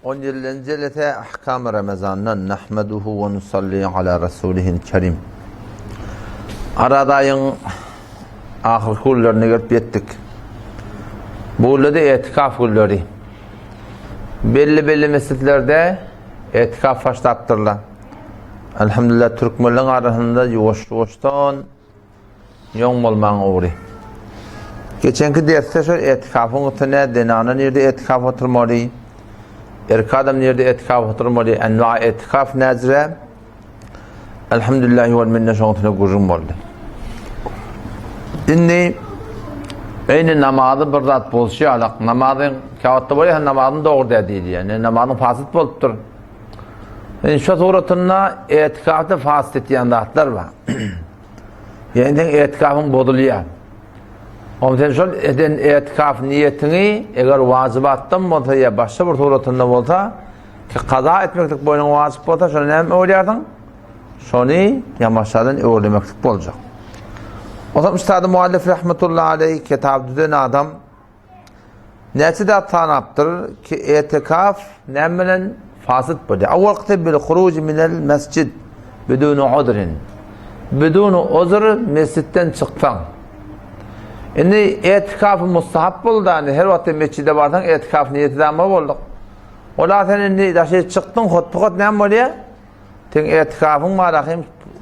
10. ahkam-ı Ramazan'dan nahmeduhu ve nusalli ala rasulihil kerim. Aradayın ahir kullarını görüp yettik. Bu da etikaf kulları. Belli mescitlerde etikaf başlattırlar. Elhamdülillah Türkmenlerin arasında yoğuştan yoğun olmanın uğru. Geçenki derste şöyle etikafın utuna denana nerede etikaf oturmalı? Erkadam nerede etikaf oturmalı? Enva etikaf nazire elhamdülillahi vel minne şoğutuna gurrum oldu. Şimdi aynı namazı bir zat bolşu alak. Namazın kavatta böyle namazın doğru dediği yani. Namazın fasit boluptur. Yani şu suratında etikafta fasit ettiğin zatlar var. Yani etikafın bozuluyor. Ama sen şöyle eden etikaf niyetini eğer vazibattan olsa ya başka bir suratında olsa ki kaza etmeklik boyunun vazip olsa şunu ne öğrerdin? Şunu yamaçlardan öğrenmeklik olacak. O zaman Üstad-ı Muallif rahmetullahi aleyhi kitap düzen adam nesi de tanaptır ki etikaf nemmelen fasit buluyor. Avvakti bil huruc minel mescid bidunu udrin. Bidunu uzr mescitten çıktan. Şimdi etikaf mustahap buldu. Her vakit mescide varsan etikaf niyetinden mi bulduk? Ola sen şimdi daşı çıktın hutbukot ne oluyor? Sen etikafın var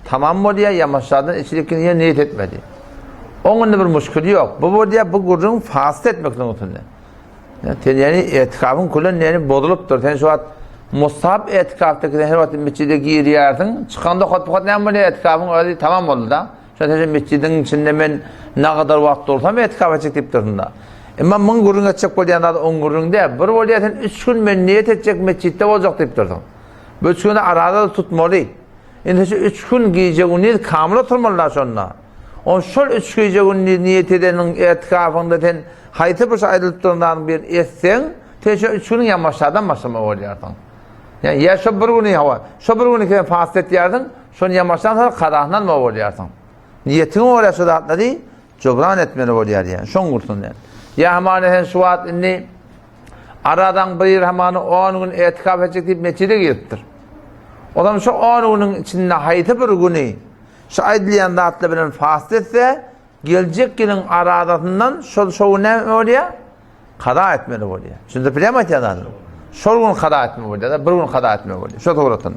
tamam mı oluyor? Yamaçlardan içilikini niyet etmedi. Onun bir müşkülü yok. Bu diye bu gurrun fasit etmekle utundu. Yani etikafın kullanın yani bozuluptur. Sen şu an mustahap etikaftaki her vakit mescide giriyorsun. Çıkanda hutbukot ne oluyor? Etikafın öyle tamam oldu da. Şöyle mescidin içinde ben ne kadar vakit olsam etikaf edecek deyip durdum da. Ama ben gurrun edecek olayan da 10 gurrun değil. Bir olayan 3 gün ben niyet edecek mescitte olacak deyip durdum. Bu 3 günde arada tutmalı. Yani 3 gün giyeceğin niyet kamil oturmalılar sonra. On şöyle 3 giyeceğin niyet edenin etikafında sen hayatı bir şey ayrılıp durumdan bir etsen sen 3 günün yamaçlardan başlama olayarsın. Yani ya şu bir günü hava, şu bir günü ki fasit et yerdin, şunu yamaçtan sonra kadahından mı olayarsın? Niyetini oraya sudatla değil, cübran etmeni oluyor yani. Şun kurtun yani. Ya hemen sen şu vaat inni aradan bir hemen 10 gün etikaf edecek deyip mescide giriptir. O zaman şu 10 günün içinde hayatı bir günü şu aydiliyen dağıtla bilen fasit etse gelecek günün aradasından şu ne oluyor? Kada etmeni oluyor. Şimdi bilemez ya da. Şu gün kada etmeni oluyor. Bir gün kada etmeni oluyor. Şu doğrultunda.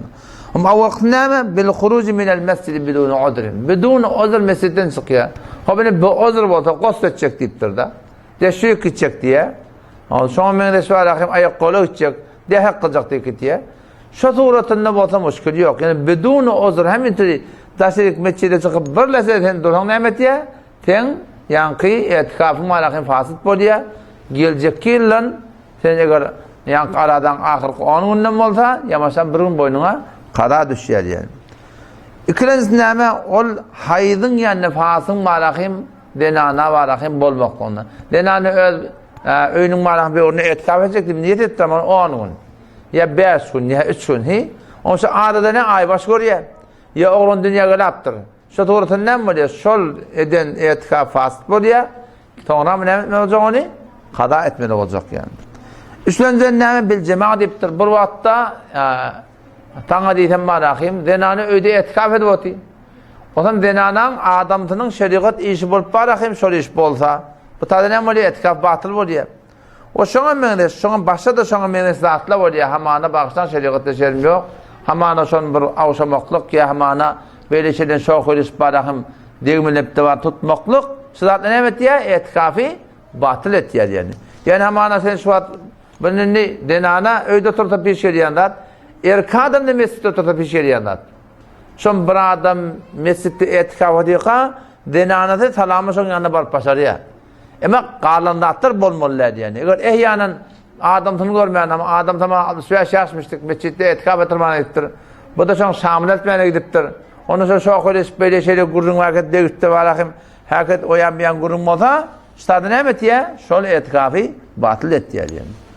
Ama vakitname bil huruc minel mescid bidun udrin. Bidun uzr mescidden çıkıyor. Ha beni bu uzr olsa gusl edecek deyiptir da. Deşik edecek diye. Sonra men de şöyle ayak kolu edecek. Dehak kılacak diye. Şu suratında olsa müşkül yok. Yani bidun uzr hemen türlü taşık mescide çıkıp bir leseden durhan nemet ya. Sen yankı etikafın malakin fasit boluyor. Gelecek yıllan sen eğer yankı aradan ahir 10 günden olsa yamaşan bir gün boynuna kada düşüyor yani. İkincisi neme ol haydın yani nefasın malakim denana valakim bolmak ondan. Denana öynün malakim bir oruna etikaf edecektim. Niyet ettim 10 gün. Ya 5 gün ya 3 gün hi. Onsa arada ne ay baş görüyor. Ya oğlun dünya galattır. Şu doğrultuda ne oluyor? Şol eden etikaf fasit oluyor. Sonra ne olacak onu? Kada etmeli olacak yani. Üçüncü neme bil cemaat iptir. Bir vakitte Tanga deyten marahim, denanı öde etikaf edip oti. O zaman denanan adamtının şeriat işi bolup barahim şol iş bolsa, bu tadı ne oluyor? Etikaf batıl oluyor. O şoňa meňde, şoňa başa da şoňa meňde zatla oluyor. Hamana baksan şeriatda şerim yok. Hamana şon bir awşamaklyk ya hamana böyle şeyden şoň iş barahim degmelep de var tutmaklyk. Zatla ne etdi? Etikafı batıl etdi yani. Yani hamana sen şu at benini denana öde turta bir şeriyandat erkadam da mescitte oturtup pişiriyanlar. Şun bir adam mescitte etikaf ediyorsa denanada salamı şun yanına barıp başarıyor. Ama qalandattır bolmalılar yani. Eğer ehyanen adamtını görmeyen ama adam tamam süyaş yaşmıştık mescitte etikaf ettirmana gittir. Bu da şun şamil etmeyene gidiptir. Onun sonra şu öyle böyle şeyle gurrun vakit deyütte valakim hakikat oyanmayan gurrun olsa işte ne ya? Şol etikafı batıl etti yani.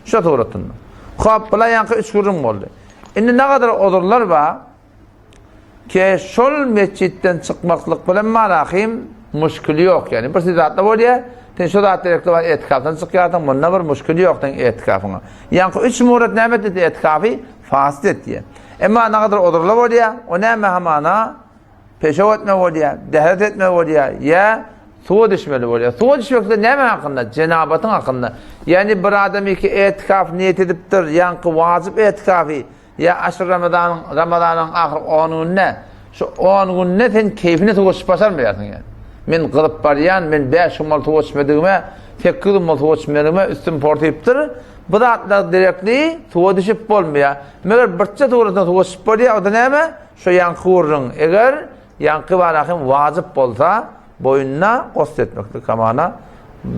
Şu doğrultunda. Hop bula yankı 3 gurrun oldu. Şimdi ne kadar olurlar var ki şol mescitten çıkmaklık bilen malahim müşkülü yok yani. Bir zatla oluyor Sen şu da direktli var etikafdan çıkıyordun. Bunda bir müşkülü yoktu etikafına. Yani 3 murat näme dedi etikafı fasit et diye. Ama ne kadar odurlu oluyor? O näme hamana peşe etme oluyor, dehret etme oluyor. Ya suğa düşmeli oluyor. Suğa düşmekte näme hakkında? Cenabatın hakkında. Yani bir adam iki etikaf niyet ediptir. Yankı vacip etikafı. Ya aşırı Ramazan'ın ahir 10 gününe. Şu 10 gününe sen keyfini tuğuşup başarmayarsın yani. Men qılıp baryan, men 5 gün tuğuşmadığıma, 8 gün tuğuşmadığıma üstüm portayıptır. Bu da direktli tuğa düşüp bolmaya. Meğer birçe tuğrasına tuğuşup bolya, o da näme? Şu yankı vurun. Eğer yankı barahim vacip bolsa, boyunna qost etmektir kamana.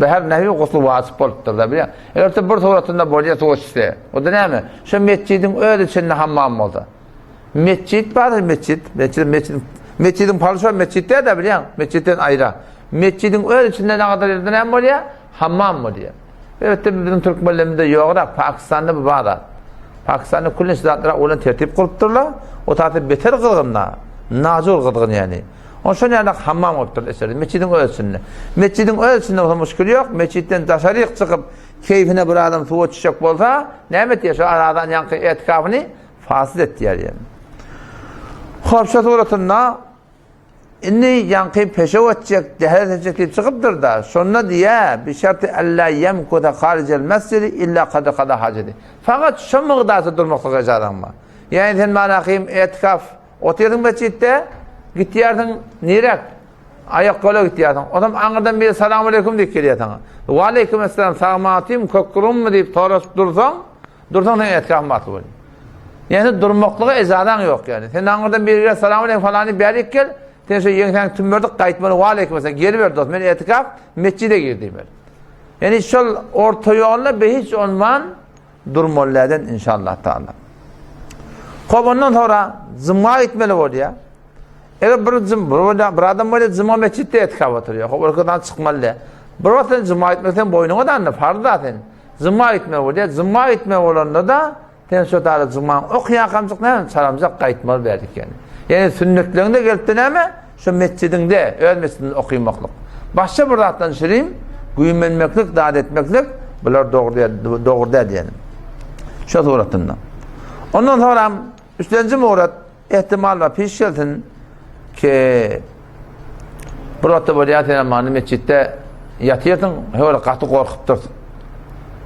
Her nevi qoslu vacip bolupdur da bilýär. Eger bir tuğrasında bolya tuğuşsa, o da näme? Şu mescidin öyle içinde hammam bolsa. Mescid var, mescidin palşo mescidde de bilýär, mescidden aýra. Mescidin öyle içinde ne kadar yerden hem bolýar? Hammam bolýar. Evet de bizim Türk milletinde ýokra, Pakistan'da bu var. Pakistan'da kullin zatlara olan tertip kurupdurlar. O tarafta beter kılgınlar. Nazur kılgın yani. Onşan yani hammam olupdur eseri. Mescidin ölçünde. Mescidin ölçünde olsa müşkül yok. Mescidden dışarı çıkıp keyfine bir adam suğa düşecek bolsa, näme diýär? Şu aradan yankı etikafını fasit et diýär yani. Hop şu suratında inni yankı peşe etcek, dehret edecek deyip çıkıptır da sonra diye bir şartı alla yemkuda haricel mescidi illa kada hacedi. Fakat şu mıqdarda durmaklık ecadan var. Yani sen manakıyım etikaf oturdun mescidde gittiyardın nirek ayak kola gittiyardın. O zaman anırdan bir selamun aleyküm deyip geliyor sana. Ve aleyküm esselam sağmatıyım kökürüm mü deyip dursan sen etikaf matlı oluyor. Yani durmaklığı ezadan yok yani. Sen anırdan bir selamun aleyküm falanı berik gel. Sen şu yeniden tümürdük kayıtmanı ve aleyküm mesela geri ver dost. Ben etikaf mescide girdim. Yani şu orta yolla bir hiç olman durmallardan inşallah Teala. Ondan sonra zımma gitmeli oluyor. Eğer bir adam böyle zımma mescitte etikaf oturuyor. Orkadan çıkmalı. Bir vatan zımma gitmekten boynuna da anla. Farz zaten. Zımma gitmeli oluyor. Zımma gitmeli olanda da sen şu tarafı zımma okuyan kamcık ne? Salamcık kayıtmalı verdik yani. Yani sünnetlerinde gelip de ne? Şu mescidinde, öğle mescidinde okuymaklık. Başka bir zattan şireyim, güyünmenmeklik, davet etmeklik, bunlar doğru der diyelim. Şu suratından. Ondan sonra, üçüncü murat, ihtimal var, pişkeltin ki bir vatta böyle yatın mescidde yatıyordun, öyle katı korkup dursun.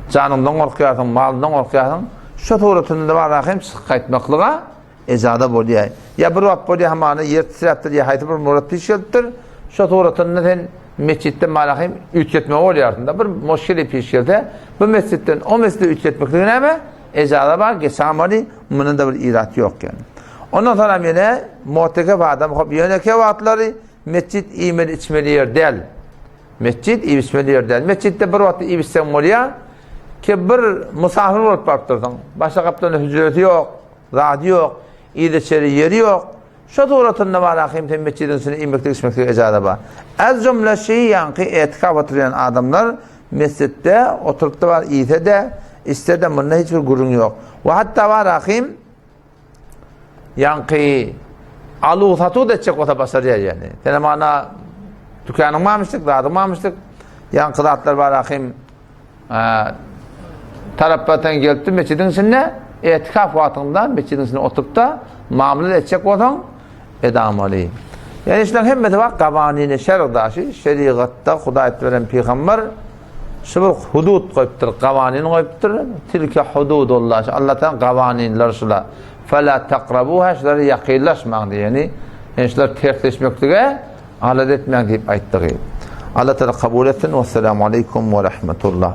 Canından korkuyorsun, malından korkuyorsun. Şu suratında var, rahim kayıtmaklığa, ezada bolýar. Ya bir wagt bolýar hamany yer titrepdir, ya haýty bir murat pişgeldir. Şu suratynda sen mescidde malahym ütgetme bolýardy. Bir müşkili pişgelde bu mescidden o mescide ütgetmeklige näme? Ezada bar, gesamany munyň da bir irat ýok yani. Ondan sonra ýene mu'tekef adam hop ýöneke wagtlary mescid iýmeli içmeli yer del. Mescid iýmeli yer del. Mescidde bir wagt iýsen bolýar ki bir musafir bolup barpdyrdyň. Başga kapdan hücreti ýok, zady ýok. İçeri yeri yok. Şu suratında var akım mescidin içine inmekte içmekte ecada var. Az cümle şeyi yankı etikaf oturan adamlar mescitte oturup da var iyide de ister de bununla hiçbir gurun yok. Ve hatta var akım yankı aluğatı da edecek ota basarıyor yani. Yani bana dükkanım almıştık, dağıdım almıştık. Yankı dağıtlar var akım taraftan geldi mescidin içine etikaf vaktinde mescidin içine oturup da mamule edecek olan edamalı. Yani işte hemmeti bak kavanini şer'daşı, şeriatta Huda veren peygamber şu bir hudud koyuptur, kavanini koyuptur. Tilke hududullah. Allah'tan kavaninler şula. Fela takrabuha şunları yakınlaşmak diye. Yani şunları tertleşmektige alet etmek deyip ayttığı. Allah Teala kabul etsin. Vesselamu aleyküm ve rahmetullah.